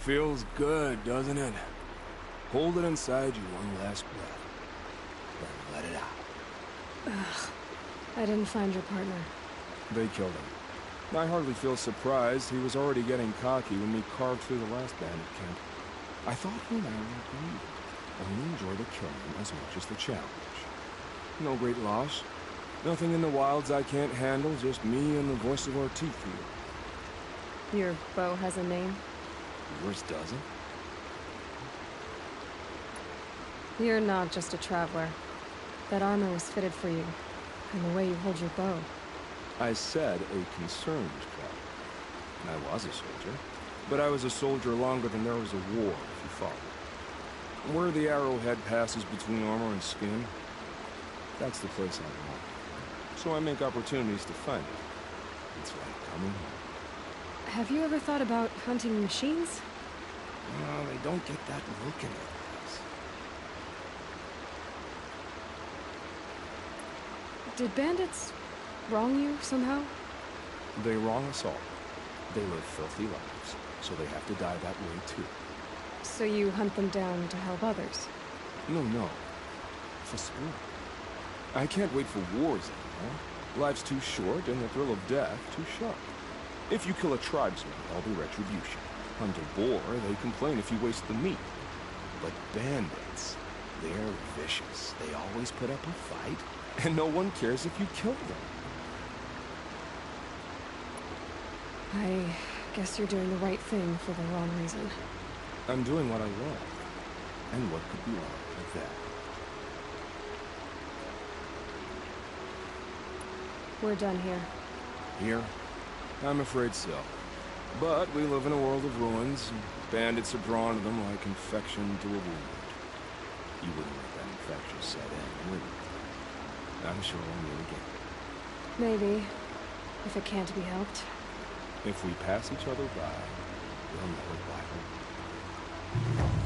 Feels good, doesn't it? Hold it inside you one last breath. Then let it out. Ugh. I didn't find your partner. They killed him. I hardly feel surprised. He was already getting cocky when we carved through the last bandit camp. I thought he and I would agree. Only enjoy the killing as much as the challenge. No great loss. Nothing in the wilds I can't handle, just me and the voice of our teeth here. Your bow has a name? Yours doesn't? You're not just a traveler. That armor was fitted for you, and the way you hold your bow. I said a concerned traveler. I was a soldier, but I was a soldier longer than there was a war, if you follow. Where the arrowhead passes between armor and skin, that's the place I belong. So I make opportunities to find it. It's like coming home. Have you ever thought about hunting machines? No, they don't get that look in their eyes. Did bandits wrong you somehow? They wrong us all. They live filthy lives, so they have to die that way too. So you hunt them down to help others? No. For sport. I can't wait for wars anymore. Life's too short and the thrill of death too sharp. If you kill a tribesman, there'll be retribution. Hunt a boar, they complain if you waste the meat. But bandits, they're vicious. They always put up a fight, and no one cares if you kill them. I guess you're doing the right thing for the wrong reason. I'm doing what I love. And what could be wrong with that? We're done here. Here? I'm afraid so. But we live in a world of ruins, and bandits are drawn to them like infection to a wound. You wouldn't let that infection set in, would you? I'm sure we'll meet again. Maybe, if it can't be helped. If we pass each other by, we'll know it by who.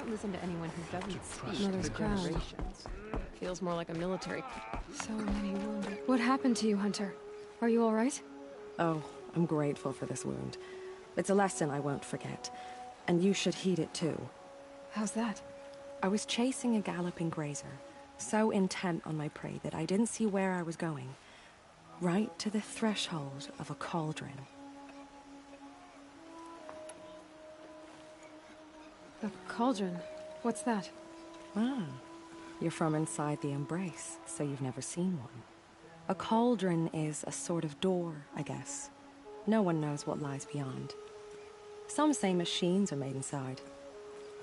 can't listen to anyone who doesn't speak Mother's for crown. generations. Feels more like a military. So many wounded. What happened to you, Hunter? Are you all right? Oh, I'm grateful for this wound. It's a lesson I won't forget. And you should heed it too. How's that? I was chasing a galloping grazer, so intent on my prey that I didn't see where I was going. Right to the threshold of a cauldron. A cauldron? What's that? Ah, you're from inside the Embrace, so you've never seen one. A cauldron is a sort of door, I guess. No one knows what lies beyond. Some say machines are made inside.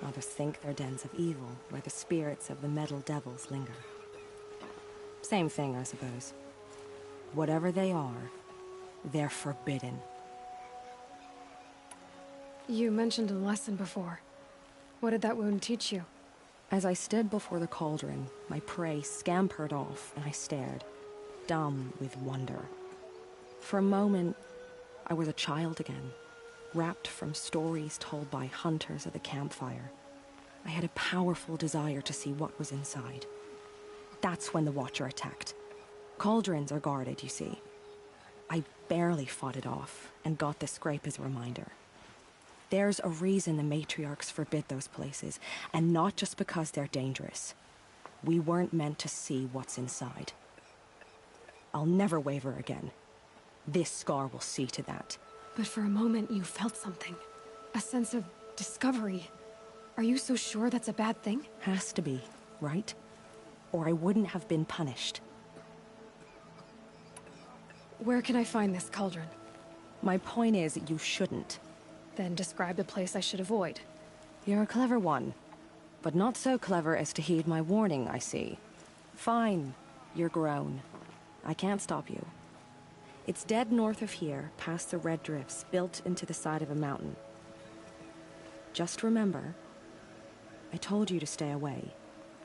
Others think they're dens of evil, where the spirits of the metal devils linger. Same thing, I suppose. Whatever they are, they're forbidden. You mentioned a lesson before. What did that wound teach you? As I stood before the cauldron, my prey scampered off, and I stared, dumb with wonder. For a moment, I was a child again, wrapped from stories told by hunters at the campfire. I had a powerful desire to see what was inside. That's when the Watcher attacked. Cauldrons are guarded, you see. I barely fought it off, and got this scrape as a reminder. There's a reason the matriarchs forbid those places, and not just because they're dangerous. We weren't meant to see what's inside. I'll never waver again. This scar will see to that. But for a moment you felt something. A sense of discovery. Are you so sure that's a bad thing? Has to be, right? Or I wouldn't have been punished. Where can I find this cauldron? My point is, you shouldn't. Then describe the place I should avoid. You're a clever one. But not so clever as to heed my warning, I see. Fine. You're grown. I can't stop you. It's dead north of here, past the red drifts, built into the side of a mountain. Just remember, I told you to stay away.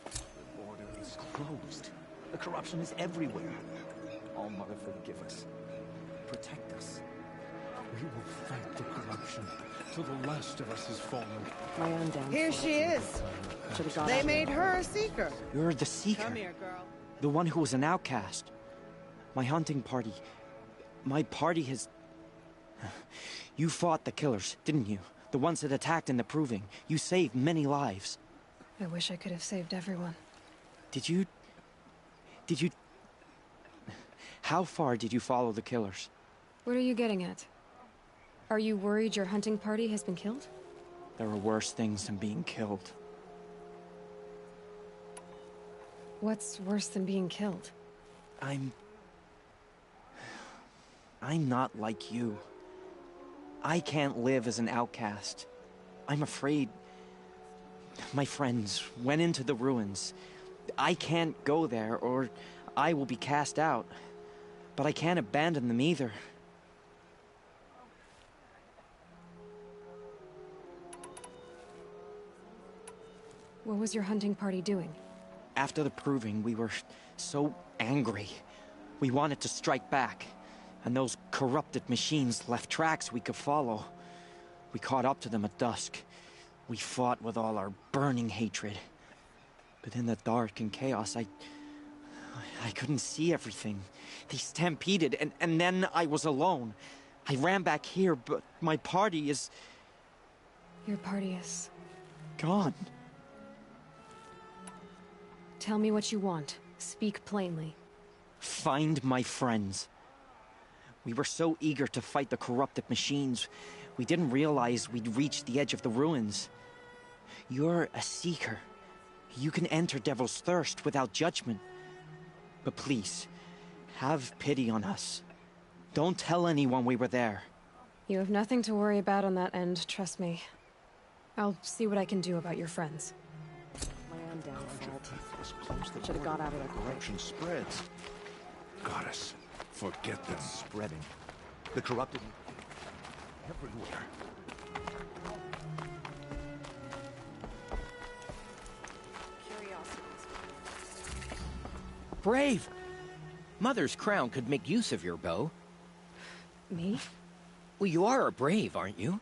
The border is closed. The corruption is everywhere. All Mother forgive us. Protect us. We will fight the corruption till the last of us is fallen. My own downfall. Here she is. Should've got They out. made her a seeker. You're the Seeker. Come here, girl. The one who was an outcast. My hunting party. My party has... You fought the killers, didn't you? The ones that attacked in the Proving. You saved many lives. I wish I could have saved everyone. Did you... How far did you follow the killers? What are you getting at? Are you worried your hunting party has been killed? There are worse things than being killed. What's worse than being killed? I'm not like you. I can't live as an outcast. I'm afraid... My friends went into the ruins. I can't go there, or I will be cast out. But I can't abandon them either. What was your hunting party doing? After the Proving, we were so angry. We wanted to strike back. And those corrupted machines left tracks we could follow. We caught up to them at dusk. We fought with all our burning hatred. But in the dark and chaos, I couldn't see everything. They stampeded, and then I was alone. I ran back here, but my party is... Your party is... gone. Tell me what you want. Speak plainly. Find my friends. We were so eager to fight the corrupted machines, we didn't realize we'd reached the edge of the ruins. You're a seeker. You can enter Devil's Thirst without judgment. But please, have pity on us. Don't tell anyone we were there. You have nothing to worry about on that end, trust me. I'll see what I can do about your friends. My own downfall. This close the Should've got out of there quick. corruption spreads. Goddess, forget them. It's spreading. The corrupted... everywhere. Brave! Mother's crown could make use of your bow. Me? Well, you are a brave, aren't you?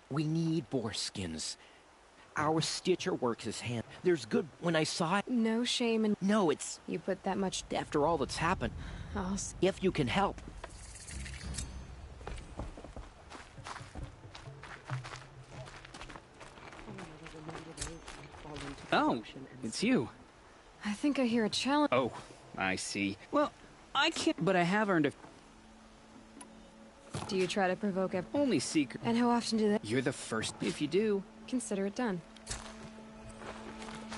We need boar skins. Our Stitcher works his hand. There's good when I saw it. No shame in... No, it's You put that much... after all that's happened. If you can help. Oh, it's you. I think I hear a challenge. Oh, I see. Well, I can't, but I have earned a... Do you try to provoke a... Only secret. And how often do they... You're the first. If you do. Consider it done.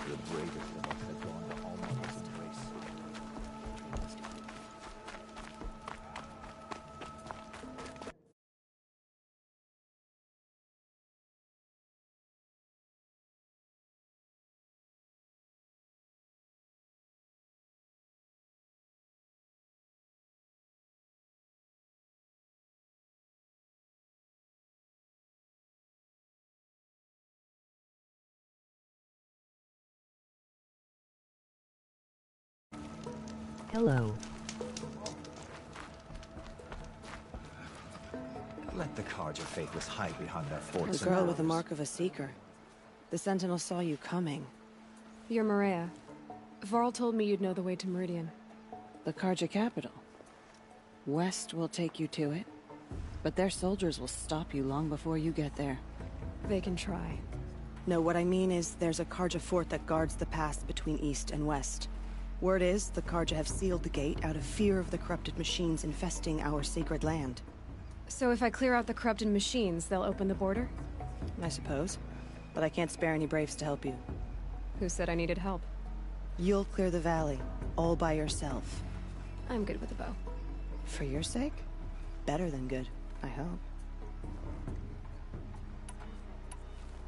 The bravest of us have gone to All Mother's embrace. Hello. Let the Carja faithless hide behind their forts. A girl with the mark of a seeker. The Sentinel saw you coming. You're Maria. Varl told me you'd know the way to Meridian. The Carja capital. West will take you to it, but their soldiers will stop you long before you get there. They can try. No, what I mean is there's a Carja fort that guards the pass between East and West. Word is, the Carja have sealed the gate out of fear of the corrupted machines infesting our sacred land. So if I clear out the corrupted machines, they'll open the border? I suppose. But I can't spare any braves to help you. Who said I needed help? You'll clear the valley, all by yourself. I'm good with a bow. For your sake? Better than good, I hope.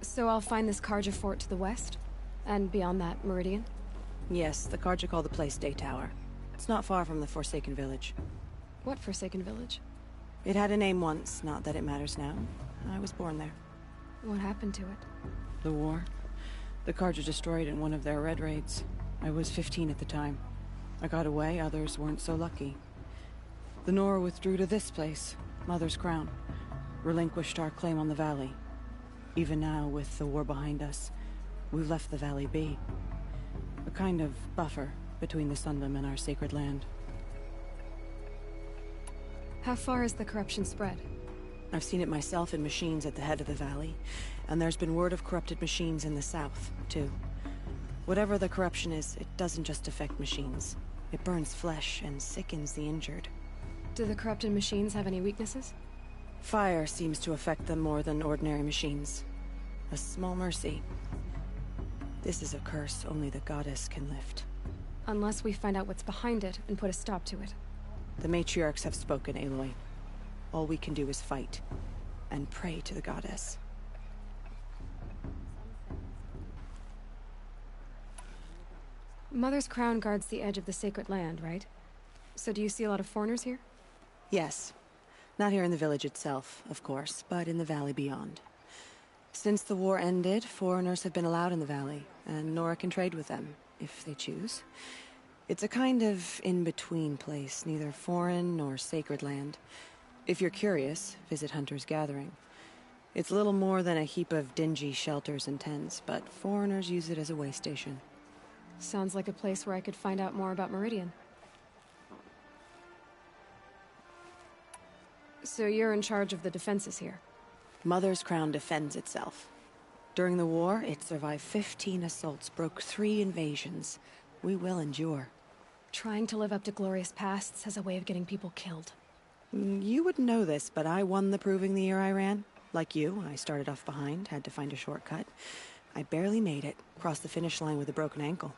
So I'll find this Carja fort to the west? And beyond that, Meridian? Yes, the Carja call the place Day Tower. It's not far from the Forsaken Village. What Forsaken Village? It had a name once, not that it matters now. I was born there. What happened to it? The war. The Carja destroyed in one of their red raids. I was 15 at the time. I got away, others weren't so lucky. The Nora withdrew to this place, Mother's Crown. Relinquished our claim on the valley. Even now, with the war behind us, we've left the valley be. A kind of buffer between the Sundom and our sacred land. How far has the corruption spread? I've seen it myself in machines at the head of the valley, and there's been word of corrupted machines in the south, too. Whatever the corruption is, it doesn't just affect machines. It burns flesh and sickens the injured. Do the corrupted machines have any weaknesses? Fire seems to affect them more than ordinary machines. A small mercy. This is a curse only the goddess can lift. Unless we find out what's behind it and put a stop to it. The matriarchs have spoken, Aloy. All we can do is fight, and pray to the goddess. Mother's Crown guards the edge of the sacred land, right? So do you see a lot of foreigners here? Yes. Not here in the village itself, of course, but in the valley beyond. Since the war ended, foreigners have been allowed in the valley, and Nora can trade with them, if they choose. It's a kind of in-between place, neither foreign nor sacred land. If you're curious, visit Hunter's Gathering. It's little more than a heap of dingy shelters and tents, but foreigners use it as a way station. Sounds like a place where I could find out more about Meridian. So you're in charge of the defenses here? Mother's Crown defends itself. During the war, it survived 15 assaults, broke 3 invasions. We will endure. Trying to live up to glorious pasts has a way of getting people killed. You wouldn't know this, but I won the proving the year I ran. Like you, I started off behind, had to find a shortcut. I barely made it, crossed the finish line with a broken ankle.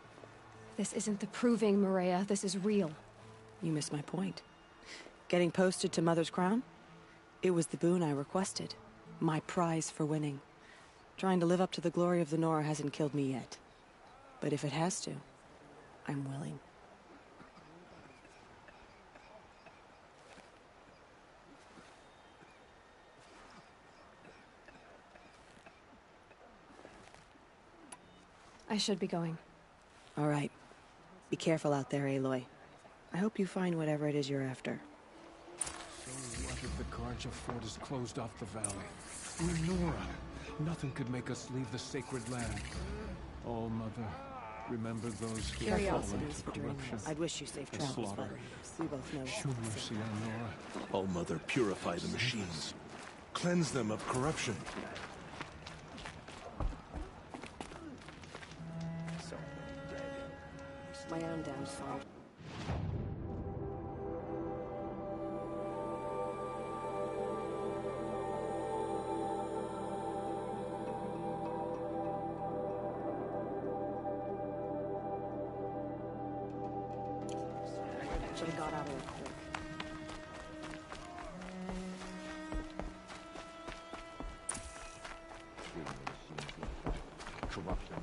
This isn't the proving, Maria. This is real. You missed my point. Getting posted to Mother's Crown? It was the boon I requested. My prize for winning. Trying to live up to the glory of the Nora hasn't killed me yet. But if it has to, I'm willing. I should be going. All right. Be careful out there, Aloy. I hope you find whatever it is you're after. So what If the Karja fort is closed off the valley, Lenora, nothing could make us leave the sacred land. Oh, Mother, remember those who have fallen Curiosities to for joining corruption us. I'd wish you safe and travels, slaughter. but we both know. Show mercy on Nora. All Mother, purify the machines. Cleanse them of corruption. My own downfall. Should have got out of there quick. Corruption.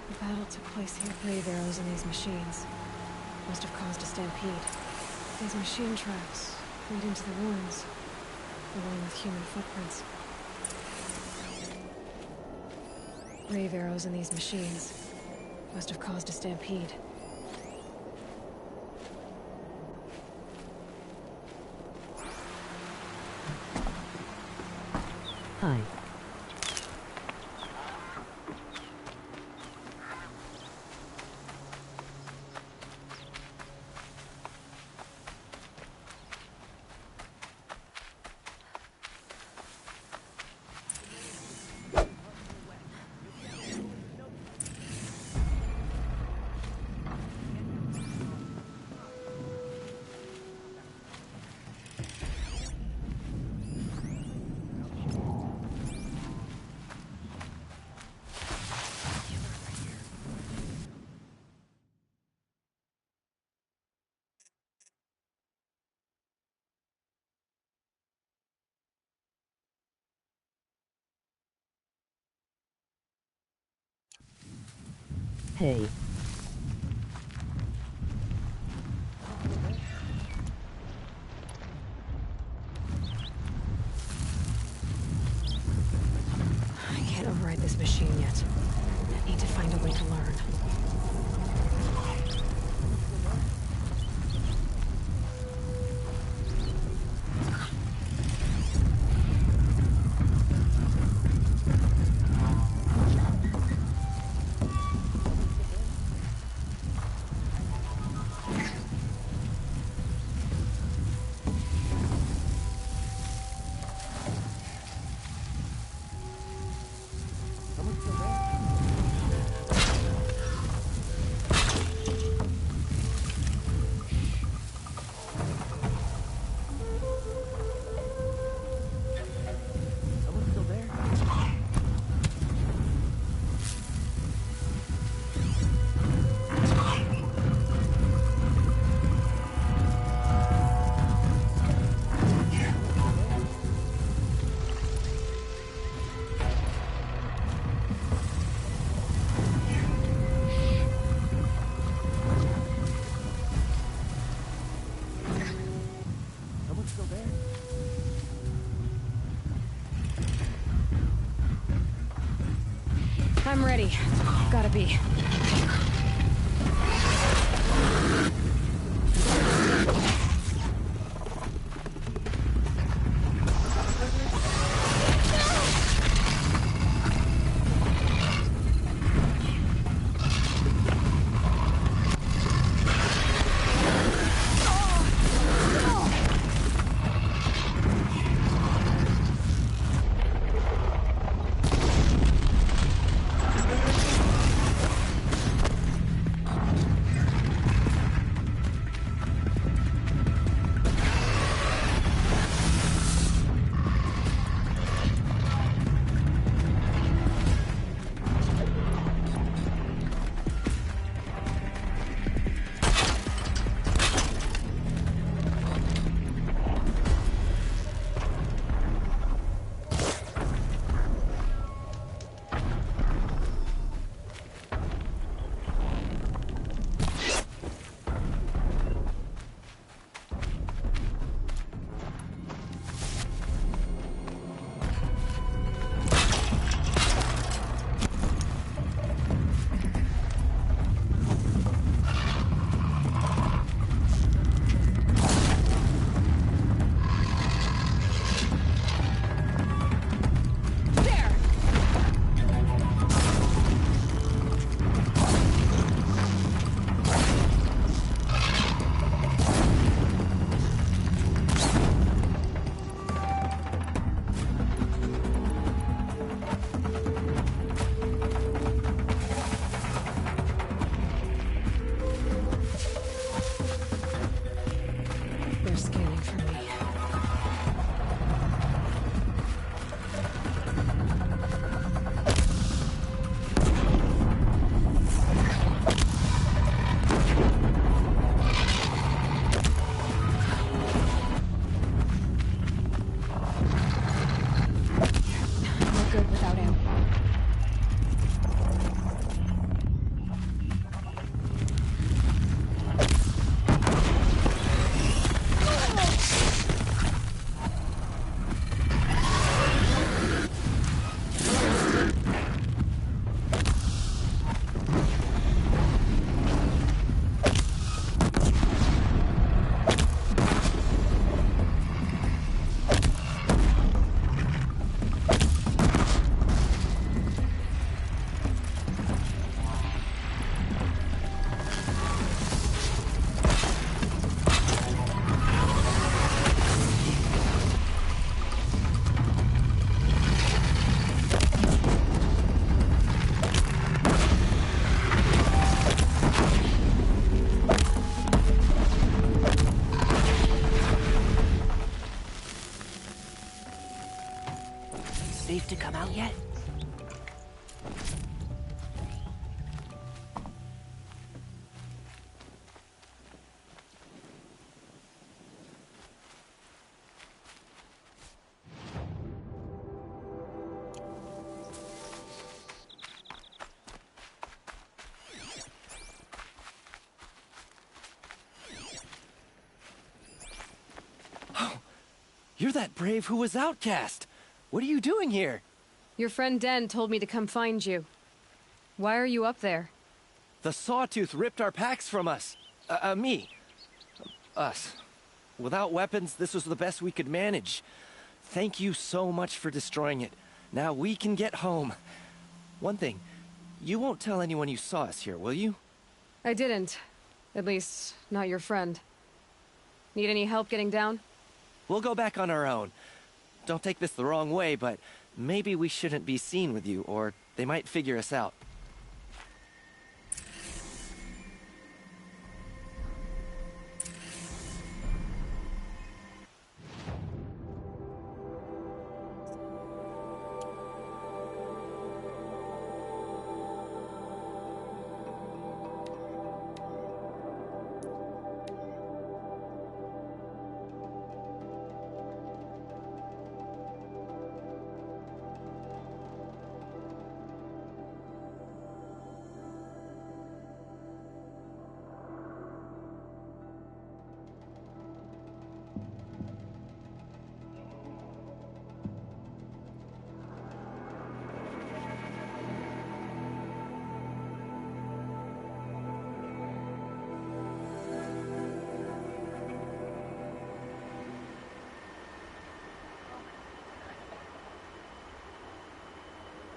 The battle took place here. Grave arrows in these machines must have caused a stampede. These machine tracks lead into the ruins, along with human footprints. Grave arrows in these machines must have caused a stampede. Hi. Hey. I can't override this machine yet. I need to find a way to learn. I'm ready. Gotta be. They're scanning for me. We're good without him. Safe to come out yet? You're that brave who was outcast. What are you doing here? Your friend Den told me to come find you. Why are you up there? The Sawtooth ripped our packs from us. Me. Us. Without weapons, this was the best we could manage. Thank you so much for destroying it. Now we can get home. One thing, you won't tell anyone you saw us here, will you? I didn't. At least, not your friend. Need any help getting down? We'll go back on our own. Don't take this the wrong way, but maybe we shouldn't be seen with you, or they might figure us out.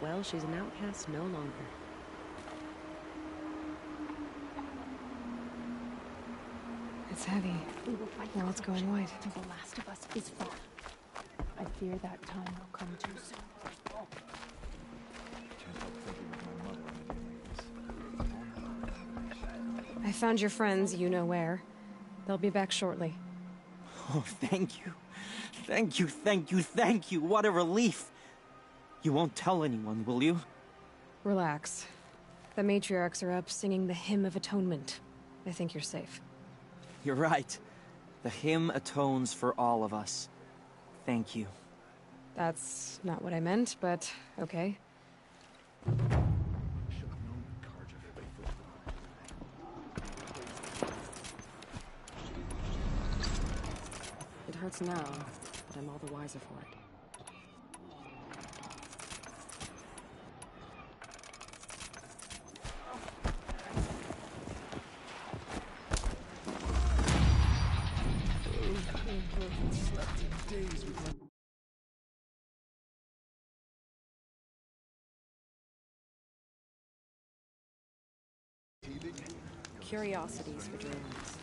Well, she's an outcast no longer. It's heavy. We will fight Well, it's going white. until the last of us is fought. I fear that time will come too soon. I found your friends, you know where. They'll be back shortly. Oh, thank you. Thank you, thank you, thank you. What a relief. You won't tell anyone, will you? Relax. The matriarchs are up singing the Hymn of Atonement. I think you're safe. You're right. The hymn atones for all of us. Thank you. That's not what I meant, but okay. It hurts now, but I'm all the wiser for it. Curiosities for dreams.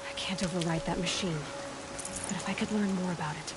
I can't override that machine. But if I could learn more about it.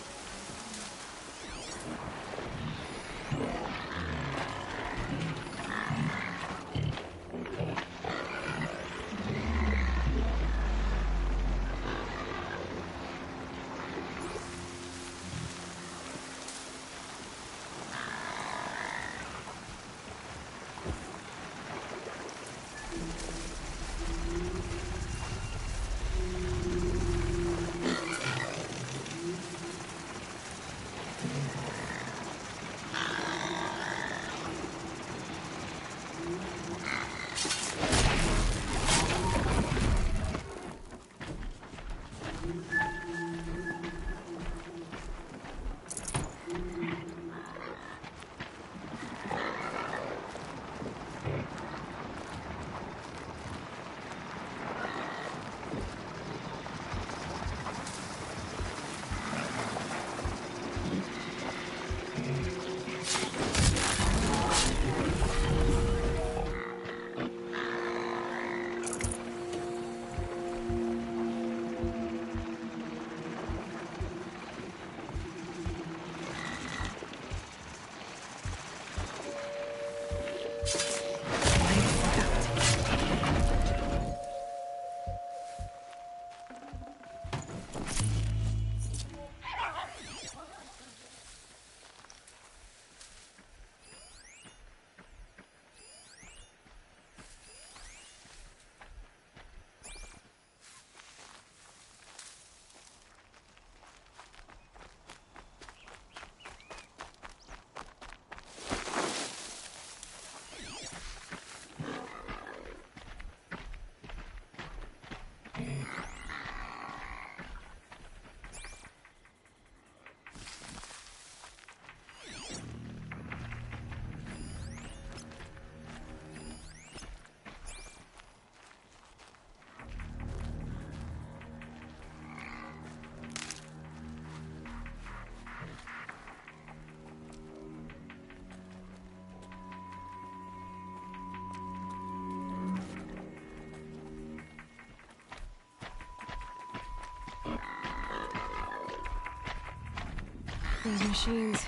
These machines.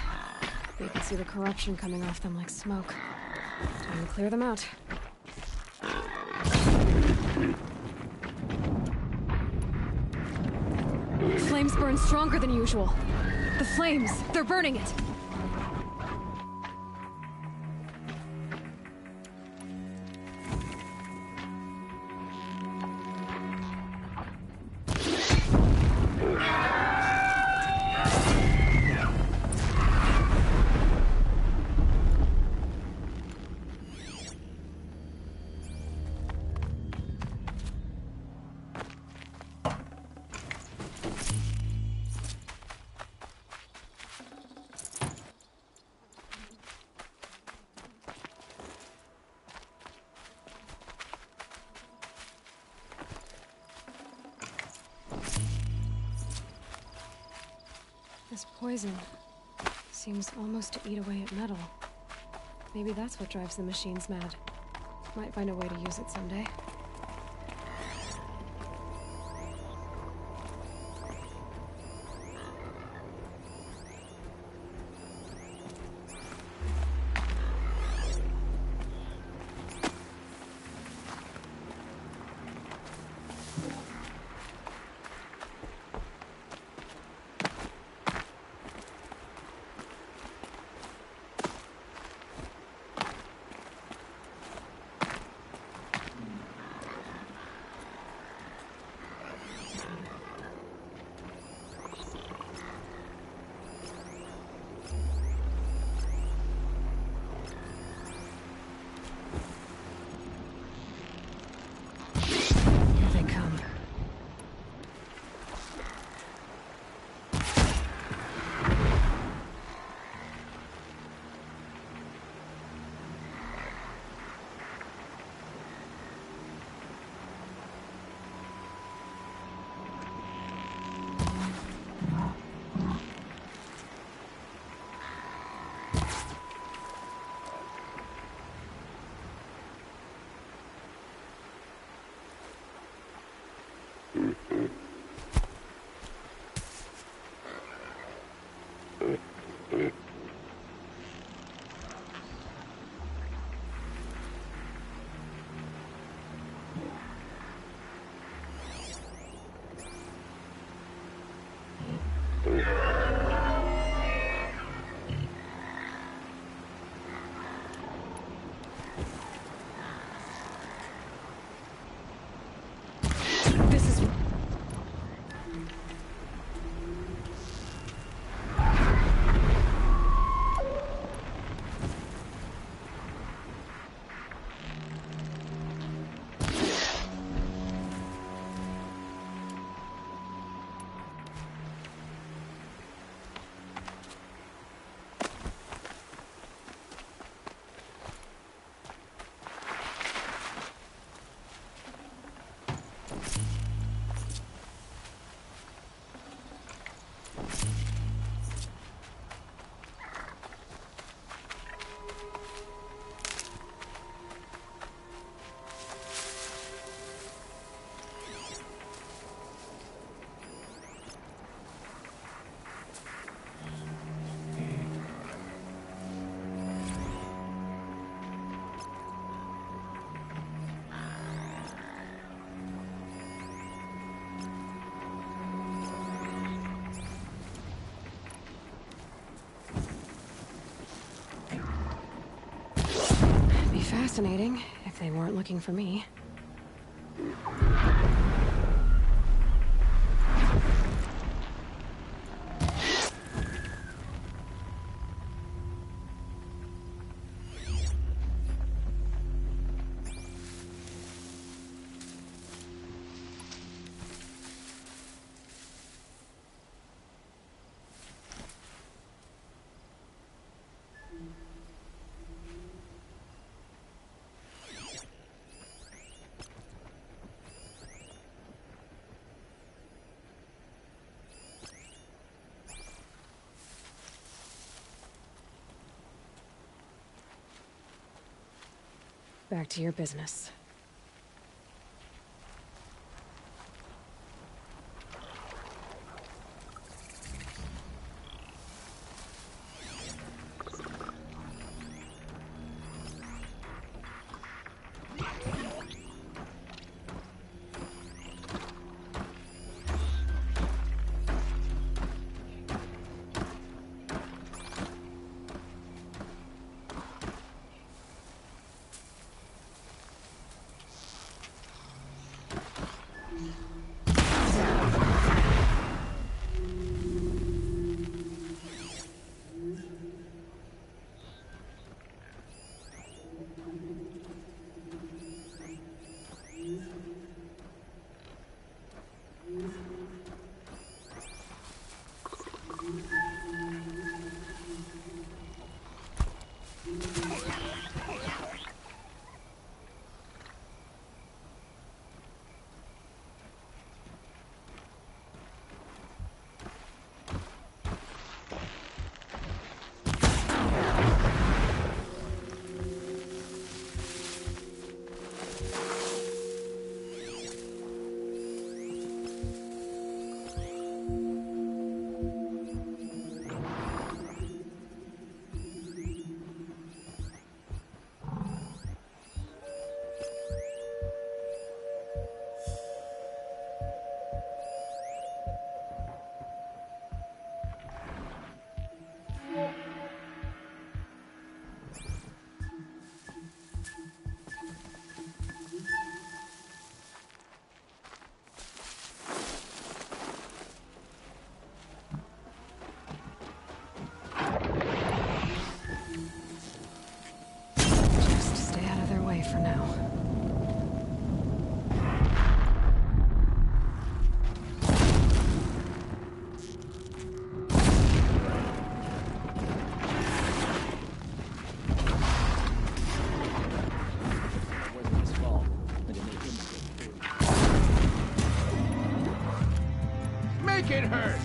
You can see the corruption coming off them like smoke. Time to clear them out. Flames burn stronger than usual. The flames, they're burning it. This poison seems almost to eat away at metal. Maybe that's what drives the machines mad. Might find a way to use it someday. Fascinating, if they weren't looking for me. Back to your business. For now. Make it hurt!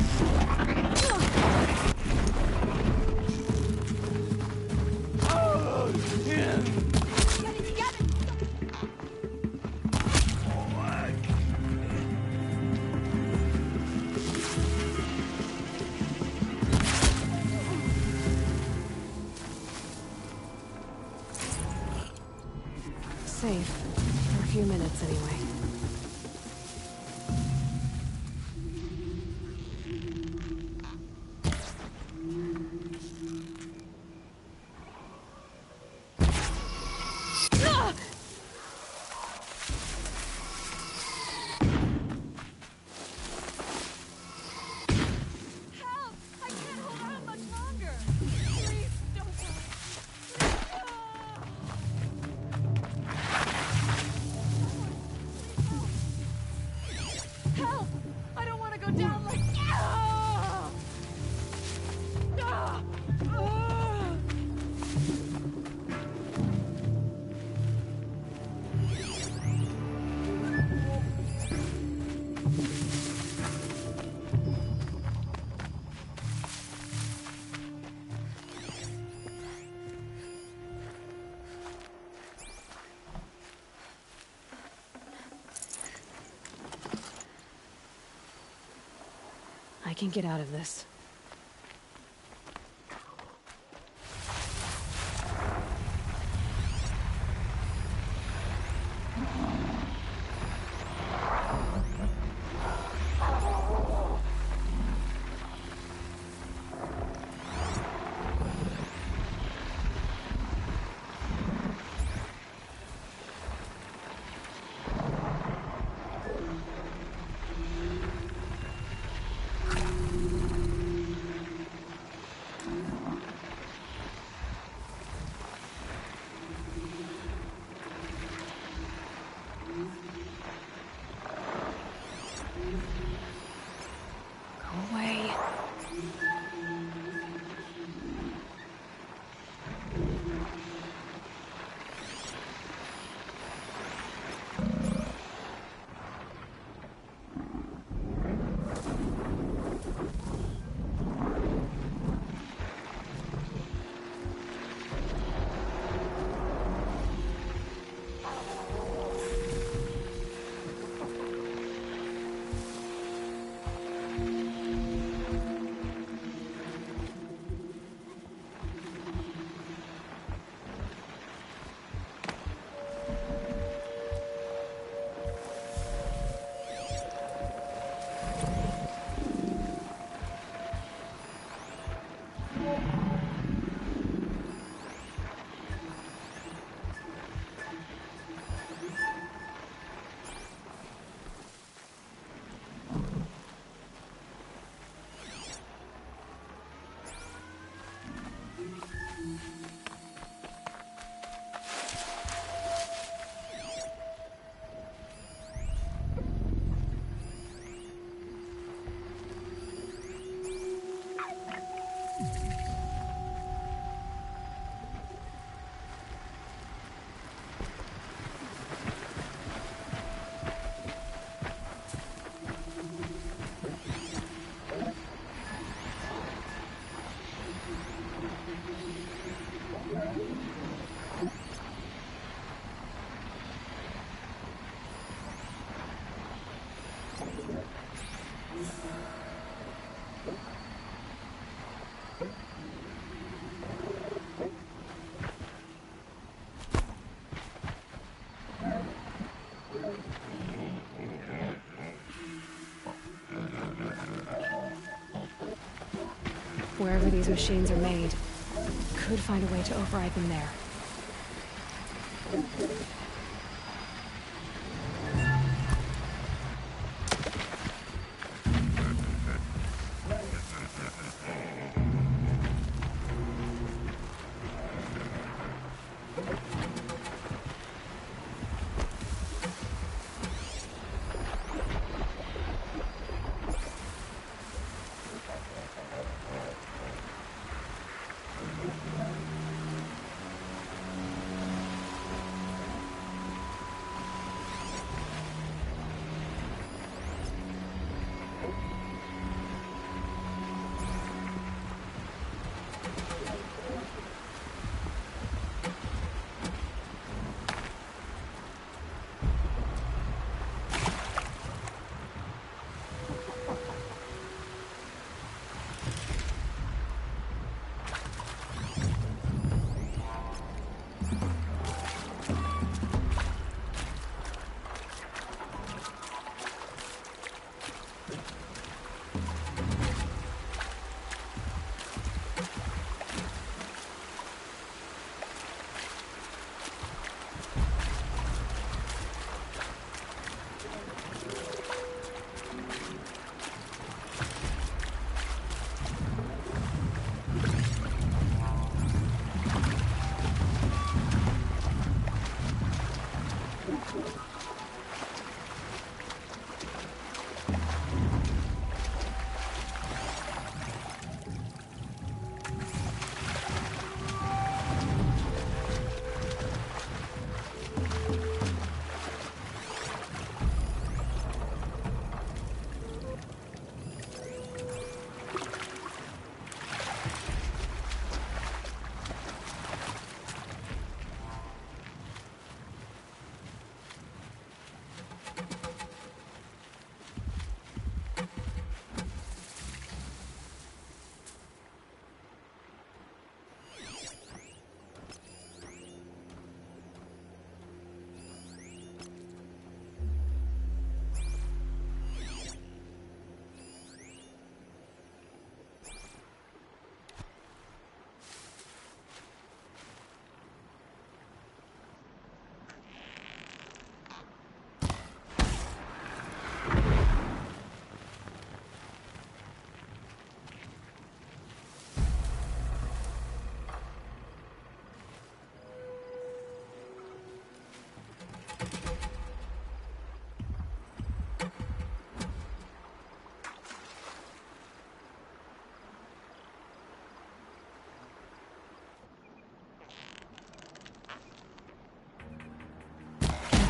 Safe. For a few minutes, anyway. I can get out of this. Wherever these machines are made, could find a way to override them there.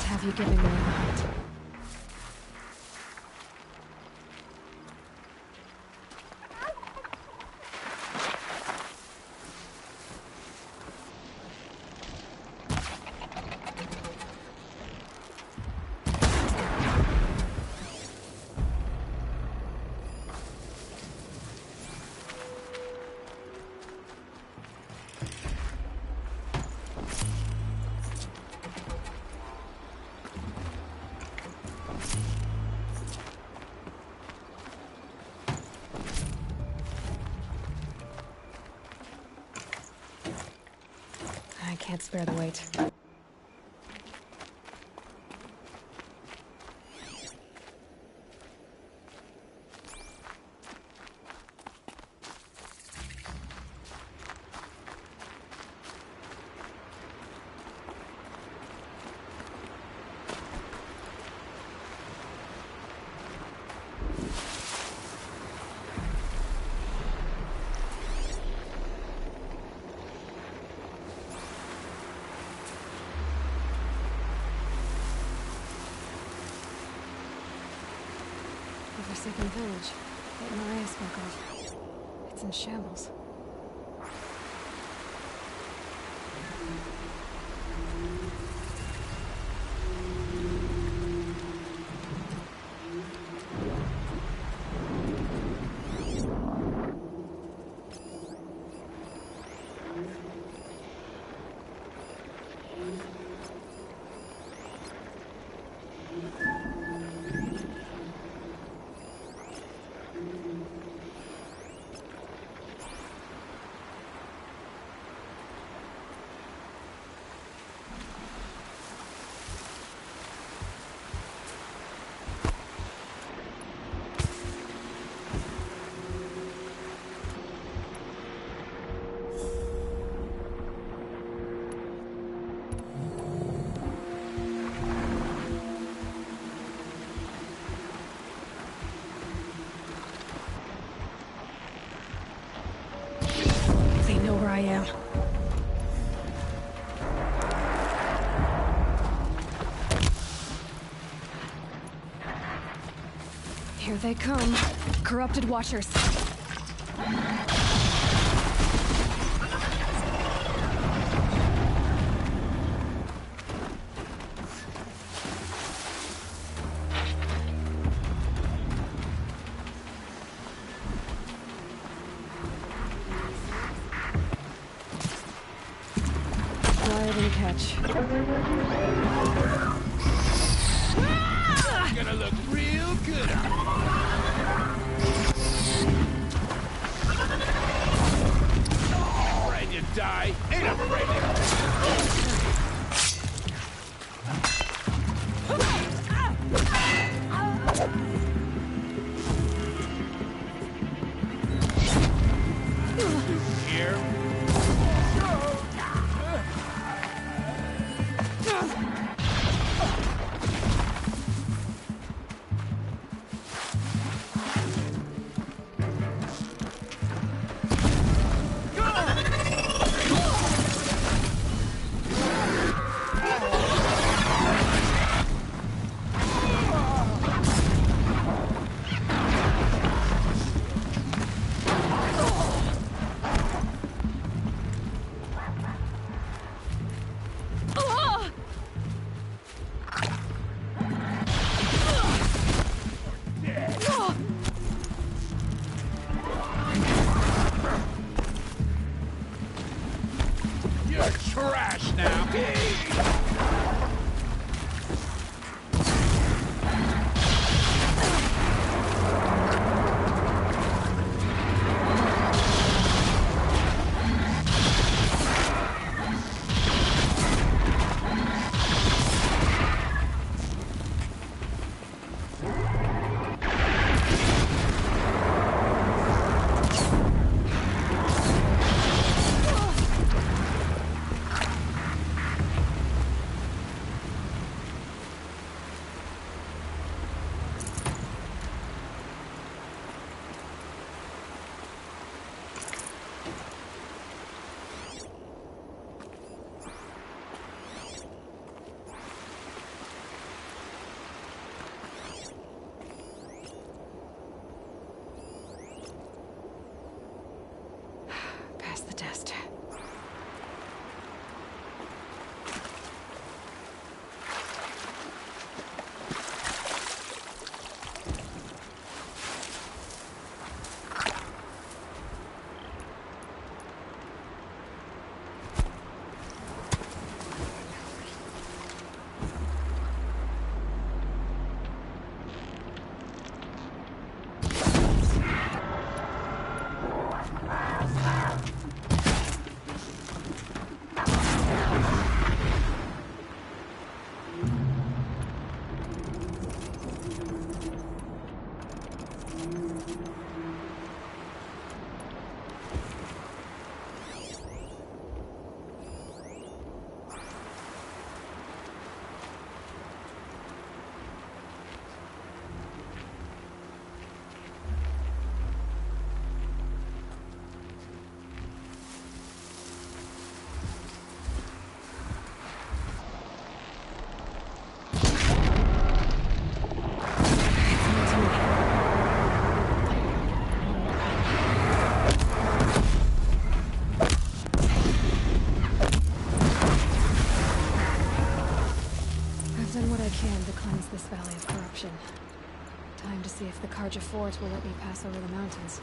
Have you given me a light? I can't spare the weight. The Forsaken Village that Maria spoke of. It's in shambles. I am. Here they come. Corrupted Watchers. Flyer didn't catch. Gonna look real good. Afraid you die. Ain't afraid Here. You're trash now. Pass the test. This valley of corruption. Time to see if the Carja Fort will let me pass over the mountains.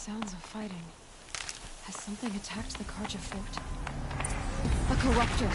sounds of fighting. Has something attacked the Karja fort? A corruptor!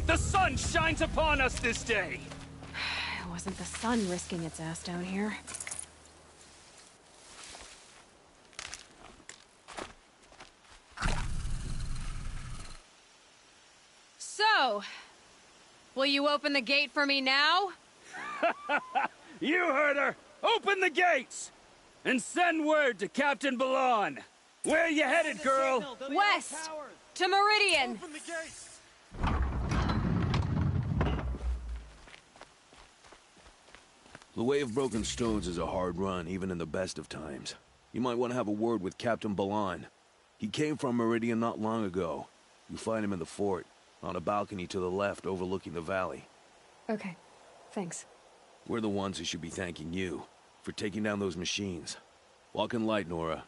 The sun shines upon us this day! It wasn't the sun risking its ass down here. So, will you open the gate for me now? You heard her! Open the gates! And send word to Captain Balan! Where you headed, girl? West! To Meridian! Open the gates! The Way of Broken Stones is a hard run, even in the best of times. You might want to have a word with Captain Balan. He came from Meridian not long ago. You find him in the fort, on a balcony to the left overlooking the valley. Okay, thanks. We're the ones who should be thanking you for taking down those machines. Walk in light, Nora.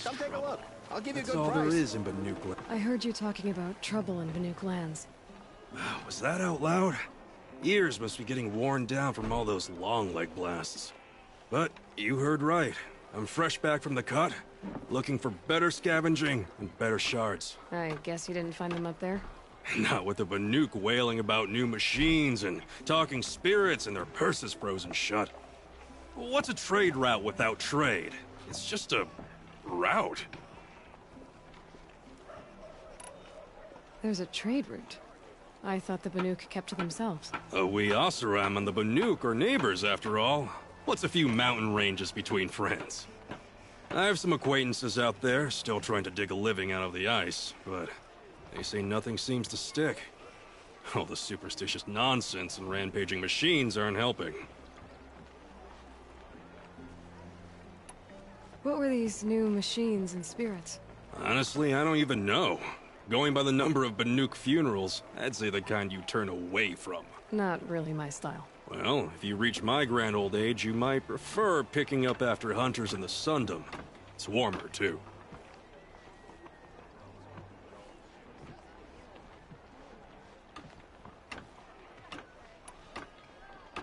Come take a look. I'll give you a That's good all price. there is in Banuk Land. I heard you talking about trouble in Banuk lands. Was that out loud? Ears must be getting worn down from all those long leg blasts. But you heard right. I'm fresh back from the cut, looking for better scavenging and better shards. I guess you didn't find them up there? Not with the Banuk wailing about new machines and talking spirits and their purses frozen shut. What's a trade route without trade? It's just a route. There's a trade route. I thought the Banuk kept to themselves. We Oseram and the Banuk are neighbors, after all. What's a few mountain ranges between friends? I have some acquaintances out there, still trying to dig a living out of the ice, but they say nothing seems to stick. All the superstitious nonsense and rampaging machines aren't helping. What were these new machines and spirits? Honestly, I don't even know. Going by the number of Banuk funerals, I'd say the kind you turn away from. Not really my style. Well, if you reach my grand old age, you might prefer picking up after hunters in the Sundom. It's warmer, too.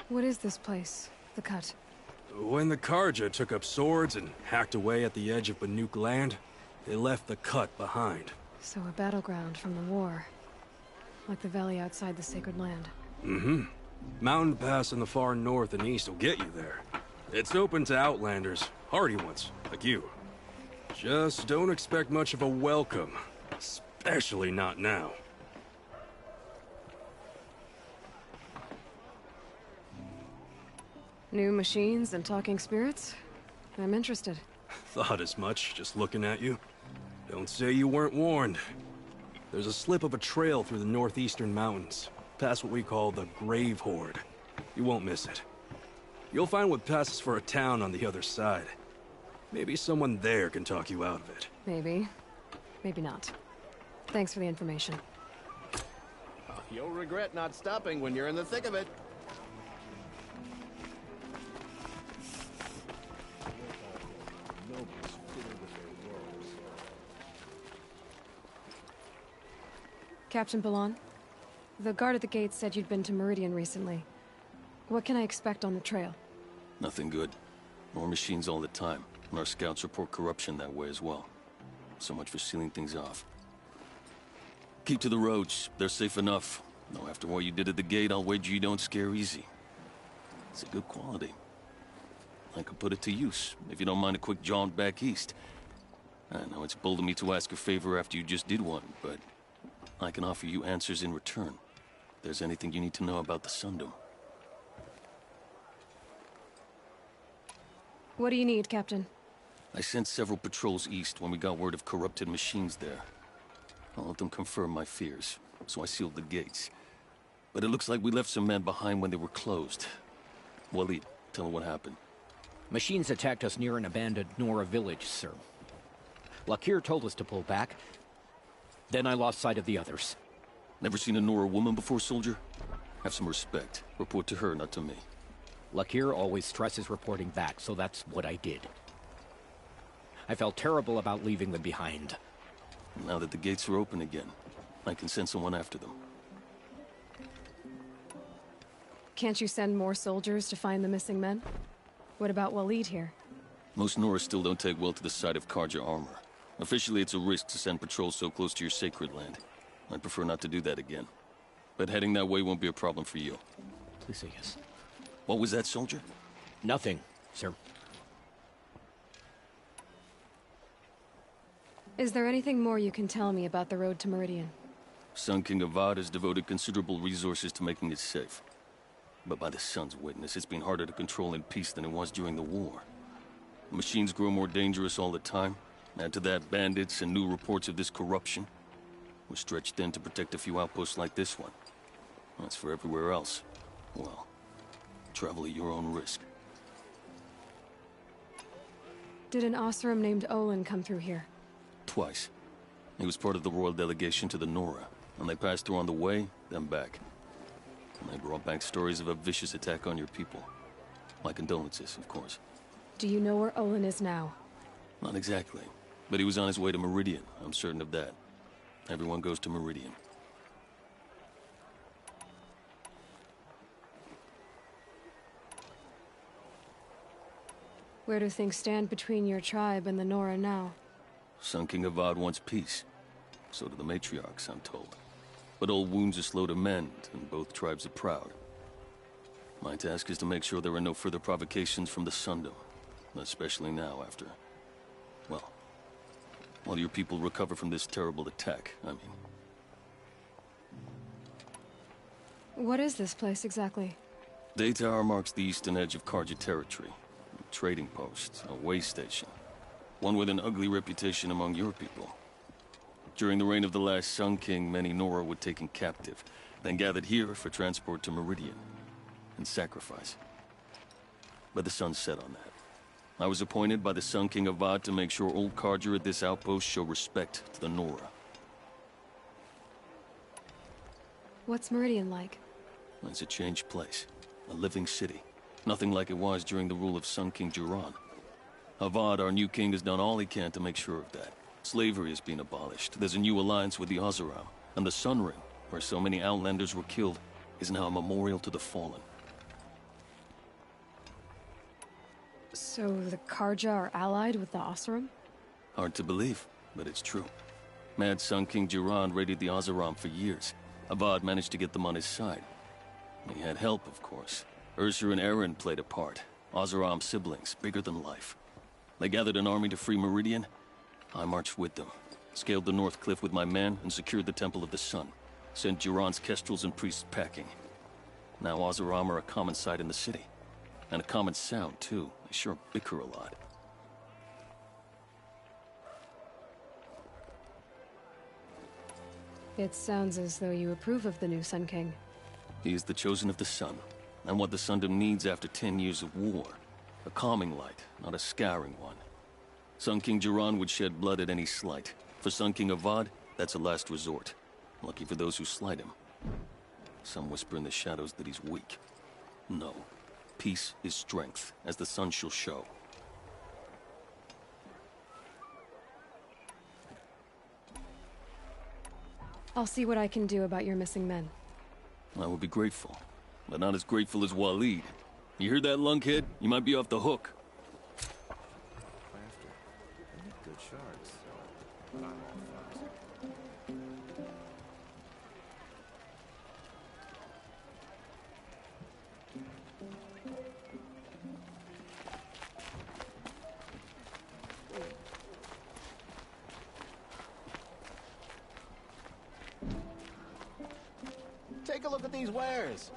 What is this place? The Cut? When the Karja took up swords and hacked away at the edge of Banuk land, they left the Cut behind. So a battleground from the war. Like the valley outside the Sacred Land. Mm-hmm. Mountain Pass in the far north and east will get you there. It's open to outlanders, hardy ones, like you. Just don't expect much of a welcome. Especially not now. New machines and talking spirits? I'm interested. Thought as much, just looking at you. Don't say you weren't warned. There's a slip of a trail through the northeastern mountains, past what we call the Grave Horde. You won't miss it. You'll find what passes for a town on the other side. Maybe someone there can talk you out of it. Maybe. Maybe not. Thanks for the information. You'll regret not stopping when you're in the thick of it. Captain Ballon, the guard at the gate said you'd been to Meridian recently. What can I expect on the trail? Nothing good. More machines all the time, and our scouts report corruption that way as well. So much for sealing things off. Keep to the roads. They're safe enough. Though after what you did at the gate, I'll wager you don't scare easy. It's a good quality. I could put it to use, if you don't mind a quick jaunt back east. I know it's bold of me to ask a favor after you just did one, but I can offer you answers in return. If there's anything you need to know about the Sundom. What do you need, Captain? I sent several patrols east when we got word of corrupted machines there. All of them confirmed my fears, so I sealed the gates. But it looks like we left some men behind when they were closed. Waleed, tell me what happened. Machines attacked us near an abandoned Nora village, sir. Lakir told us to pull back. Then I lost sight of the others. Never seen a Nora woman before, soldier? Have some respect. Report to her, not to me. Lakir always stresses reporting back, so that's what I did. I felt terrible about leaving them behind. Now that the gates are open again, I can send someone after them. Can't you send more soldiers to find the missing men? What about Waleed here? Most Nora still don't take well to the sight of Karja armor. Officially, it's a risk to send patrols so close to your sacred land. I'd prefer not to do that again. But heading that way won't be a problem for you. Please say yes. What was that, soldier? Nothing, sir. Is there anything more you can tell me about the road to Meridian? Sun King Avad has devoted considerable resources to making it safe. But by the Sun's witness, it's been harder to control in peace than it was during the war. Machines grow more dangerous all the time. Add to that bandits and new reports of this corruption. We're stretched thin to protect a few outposts like this one. As for everywhere else, well, travel at your own risk. Did an Oseram named Olin come through here? Twice. He was part of the royal delegation to the Nora, and they passed through on the way, then back. And they brought back stories of a vicious attack on your people. My condolences, of course. Do you know where Olin is now? Not exactly. But he was on his way to Meridian, I'm certain of that. Everyone goes to Meridian. Where do things stand between your tribe and the Nora now? Sun King Avad wants peace. So do the matriarchs, I'm told. But old wounds are slow to mend, and both tribes are proud. My task is to make sure there are no further provocations from the Sundom. Especially now after... well, while your people recover from this terrible attack, I mean. What is this place exactly? Daytower marks the eastern edge of Carja territory. A trading post, a way station. One with an ugly reputation among your people. During the reign of the last Sun King, many Nora were taken captive, then gathered here for transport to Meridian, and sacrifice. But the sun set on that. I was appointed by the Sun King Avad to make sure old Carja at this outpost show respect to the Nora. What's Meridian like? It's a changed place. A living city. Nothing like it was during the rule of Sun King Jiran. Avad, our new king, has done all he can to make sure of that. Slavery has been abolished. There's a new alliance with the Oseram. And the Sun Ring, where so many Outlanders were killed, is now a memorial to the fallen. So the Carja are allied with the Oseram? Hard to believe, but it's true. Mad Sun King Jiran raided the Oseram for years. Avad managed to get them on his side. He had help, of course. Ursur and Eren played a part. Oseram siblings, bigger than life. They gathered an army to free Meridian. I marched with them. Scaled the North Cliff with my men and secured the Temple of the Sun. Sent Jiran's kestrels and priests packing. Now Oseram are a common sight in the city. And a common sound, too. They sure bicker a lot. It sounds as though you approve of the new Sun King. He is the chosen of the Sun, and what the Sundom needs after 10 years of war. A calming light, not a scouring one. Sun King Jiran would shed blood at any slight. For Sun King Avad, that's a last resort. Lucky for those who slight him. Some whisper in the shadows that he's weak. No. Peace is strength, as the sun shall show. I'll see what I can do about your missing men. I will be grateful, but not as grateful as Waleed. You hear that, lunkhead? You might be off the hook. Good shards. Take a look at these wares.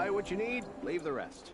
Buy what you need, leave the rest.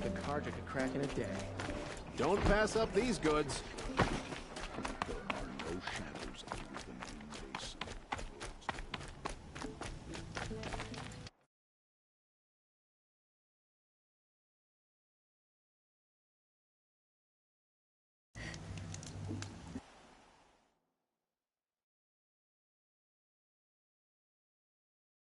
the Carja could crack in a day. Don't pass up these goods.